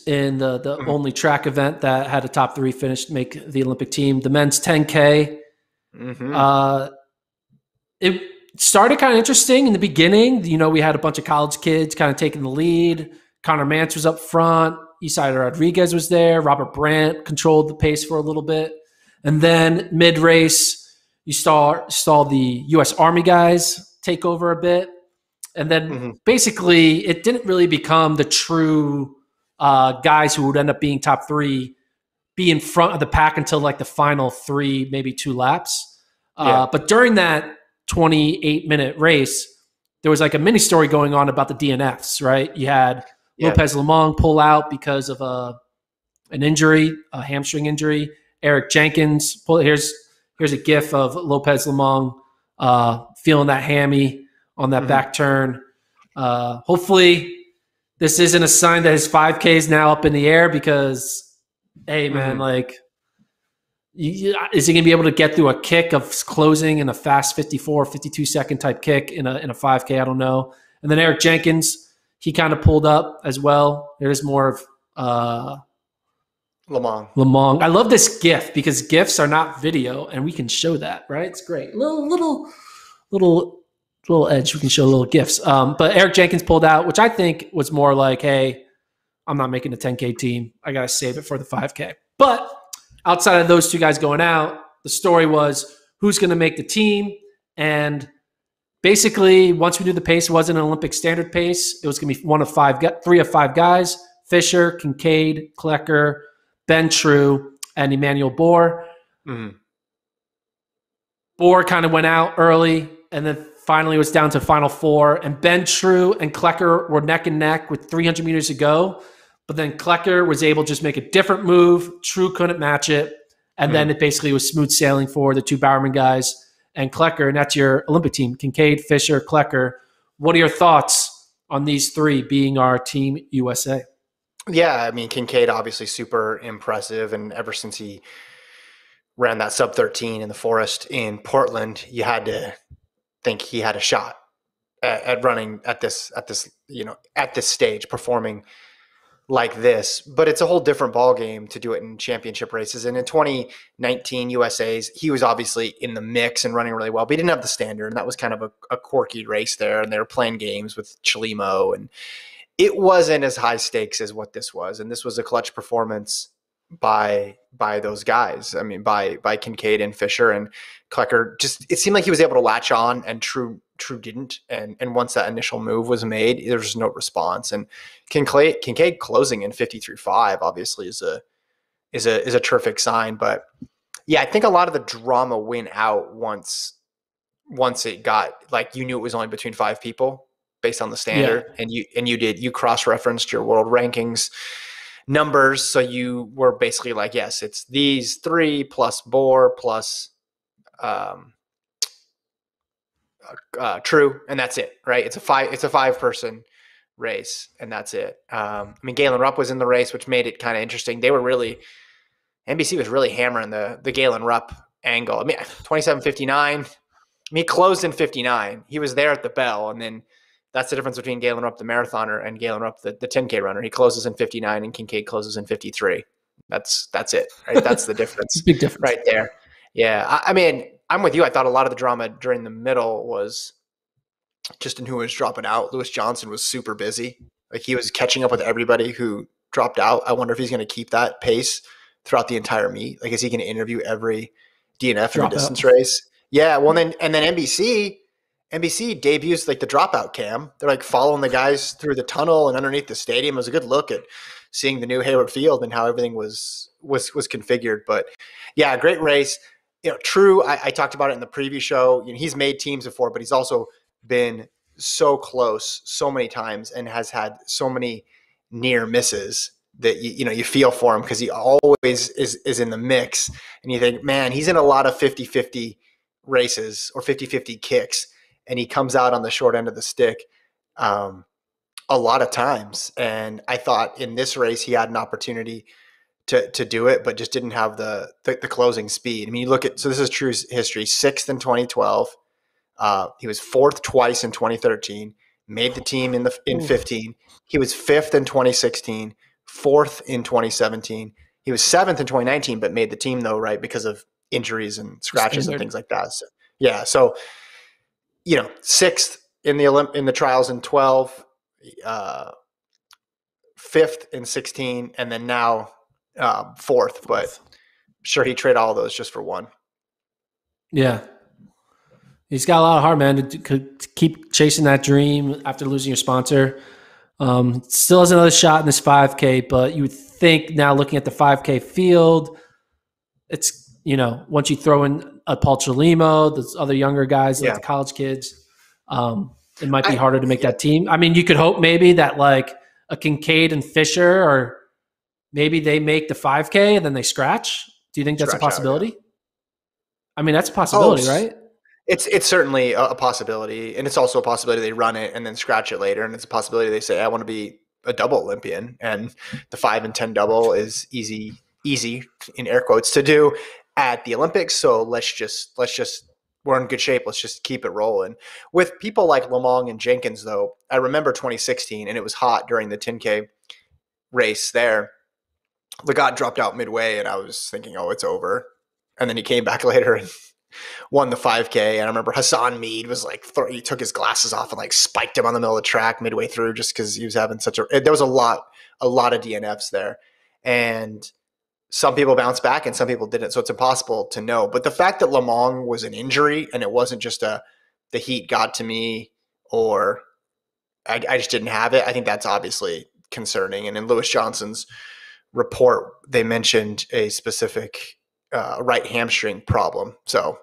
in the only track event that had a top 3 finish to make the Olympic team. The men's 10K. It started kind of interesting in the beginning. You know, we had a bunch of college kids kind of taking the lead. Connor Mance was up front. Isai Rodriguez was there. Robert Brandt controlled the pace for a little bit. And then mid-race, you saw the U.S. Army guys take over a bit. And then basically it didn't really become the true guys who would end up being top 3 be in front of the pack until like the final 3, maybe 2 laps. But during that 28-minute race, there was like a mini story going on about the DNFs, right? You had Lopez Lemong pull out because of an injury, a hamstring injury. Eric Jenkins here's a gif of Lopez Lemong feeling that hammy on that back turn. Hopefully this isn't a sign that his 5K is now up in the air because, hey, man, like, is he going to be able to get through a kick of closing in a fast 54, 52-second type kick in a 5K? I don't know. And then Eric Jenkins, he kind of pulled up as well. There's more of Lemong. I love this GIF because GIFs are not video, and we can show that, right? It's great. Little edge. We can show little GIFs. But Eric Jenkins pulled out, which I think was more like, hey, I'm not making a 10K team. I got to save it for the 5K. But outside of those 2 guys going out, the story was who's going to make the team. And basically, once we knew the pace wasn't an Olympic standard pace, it was going to be 3 of 5 guys: Fisher, Kincaid, Klecker, Ben True, and Emmanuel Bohr. Bohr kind of went out early, and then finally it was down to final 4. And Ben True and Klecker were neck and neck with 300 meters to go. But then Klecker was able to just make a different move. True couldn't match it. And then it basically was smooth sailing for the 2 Bowerman guys and Klecker. And that's your Olympic team: Kincaid, Fisher, Klecker. What are your thoughts on these 3 being our Team USA? Yeah, I mean, Kincaid obviously super impressive. And ever since he ran that sub 13 in the forest in Portland, you had to think he had a shot at running at this stage, performing like this. But it's a whole different ball game to do it in championship races. And in 2019 USA's, he was obviously in the mix and running really well, but he didn't have the standard, and that was kind of a quirky race there. And they were playing games with Chalimo, and it wasn't as high stakes as what this was. And this was a clutch performance by those guys. I mean, by Kincaid and Fisher. And Klecker, just, it seemed like he was able to latch on, and True didn't. And once that initial move was made, there was no response. And Kincaid closing in 53.5 obviously is a terrific sign. But yeah, I think a lot of the drama went out once it got, like, you knew it was only between 5 people based on the standard, and you cross-referenced your world rankings numbers. So you were basically like, yes, it's these 3 plus Bohr plus True, and that's it, right? It's a 5-person race, and that's it. I mean, Galen Rupp was in the race, which made it kind of interesting. NBC was really hammering the Galen Rupp angle. I mean, 27:59. I mean, he closed in 59. He was there at the bell, and then that's the difference between Galen Rupp, the marathoner, and Galen Rupp, the 10K runner. He closes in 59, and Kincaid closes in 53. That's it, right? That's the difference. Big difference right there. Yeah, I mean, I'm with you. I thought a lot of the drama during the middle was just in who was dropping out. Lewis Johnson was super busy. Like, he was catching up with everybody who dropped out. I wonder if he's going to keep that pace throughout the entire meet. Like, is he going to interview every DNF in the distance race? Yeah. Well, then NBC debuts like the dropout cam. They're like following the guys through the tunnel and underneath the stadium. It was a good look at seeing the new Hayward Field and how everything was configured. But yeah, great race. You know, True, I talked about it in the preview show. You know, he's made teams before, but he's also been so close so many times and has had so many near misses that you feel for him, because he always is in the mix. And you think, man, he's in a lot of 50-50 races or 50-50 kicks, and he comes out on the short end of the stick a lot of times. And I thought in this race he had an opportunity to do it, but just didn't have the closing speed. I mean, you look at, so this is True's history: 6th in 2012. He was 4th twice in 2013, made the team in 15. He was 5th in 2016, 4th in 2017. He was 7th in 2019, but made the team though, right, because of injuries and scratches and things like that. So, yeah, so 6th in the trials in 12, 5th in 16, and then now 4th. But sure, he'd trade all of those just for one. Yeah. He's got a lot of heart, man, to keep chasing that dream after losing your sponsor. Still has another shot in this 5K, but you would think now looking at the 5K field, it's, once you throw in a Paul Chalimo, those other younger guys, like the college kids, it might be harder to make that team. I mean, you could hope maybe that like a Kincaid and Fisher, or maybe they make the 5K and then they scratch. Do you think that's a possibility? I mean, that's a possibility, right? It's certainly a possibility, and it's also a possibility they run it and then scratch it later, and it's a possibility they say, I want to be a double Olympian, and the 5 and 10 double is easy in air quotes to do at the Olympics. So let's just we're in good shape. Let's just keep it rolling. With people like Lamong and Jenkins, though, I remember 2016, and it was hot during the 10K race there. Legat dropped out midway, and I was thinking, oh, it's over. And then he came back later and won the 5K. And I remember Hassan Mead was like, he took his glasses off and like spiked him on the middle of the track midway through just because he was having there was a lot of DNFs there. And some people bounced back and some people didn't. So it's impossible to know. But the fact that Lamong was an injury and it wasn't just the heat got to me or I just didn't have it, I think that's obviously concerning. And in Lewis Johnson's report, they mentioned a specific right hamstring problem. So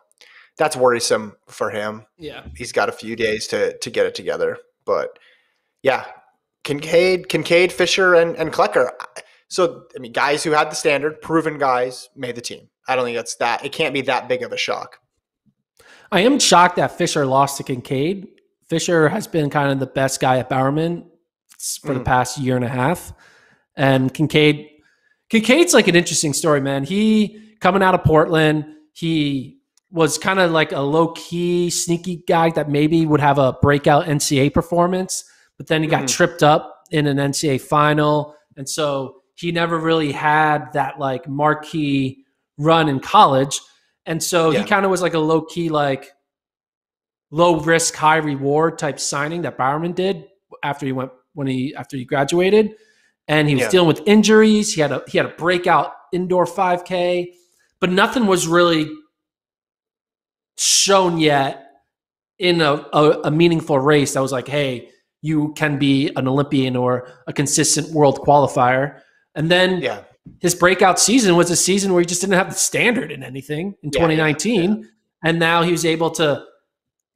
that's worrisome for him. Yeah. He's got a few days to get it together. But yeah, Kincaid, Fisher, and Klecker. So, I mean, guys who had the standard, proven guys, made the team. I don't think it can't be that big of a shock. I am shocked that Fisher lost to Kincaid. Fisher has been kind of the best guy at Bowerman for the past year and a half. And Kincaid's like an interesting story, man. He, coming out of Portland, he was kind of like a low-key, sneaky guy that maybe would have a breakout NCAA performance, but then he got tripped up in an NCAA final. And so he never really had that like marquee run in college. And so he kind of was like a low-key, like low risk, high reward type signing that Bowerman did after he graduated. And he was dealing with injuries. He had a breakout indoor 5K, but nothing was really shown yet in a meaningful race that was like, hey, you can be an Olympian or a consistent world qualifier. And then his breakout season was a season where he just didn't have the standard in anything in 2019. And now he was able to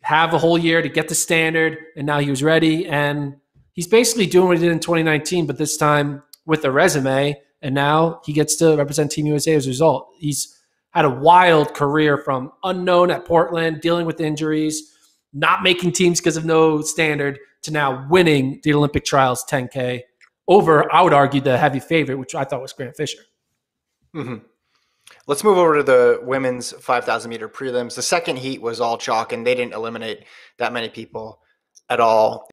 have a whole year to get the standard, and now he was ready. And he's basically doing what he did in 2019, but this time with a resume. And now he gets to represent Team USA as a result. He's had a wild career from unknown at Portland, dealing with injuries, not making teams because of no standard, to now winning the Olympic trials 10K over, I would argue, the heavy favorite, which I thought was Grant Fisher. Let's move over to the women's 5,000 meter prelims. The second heat was all chalk, and they didn't eliminate that many people at all.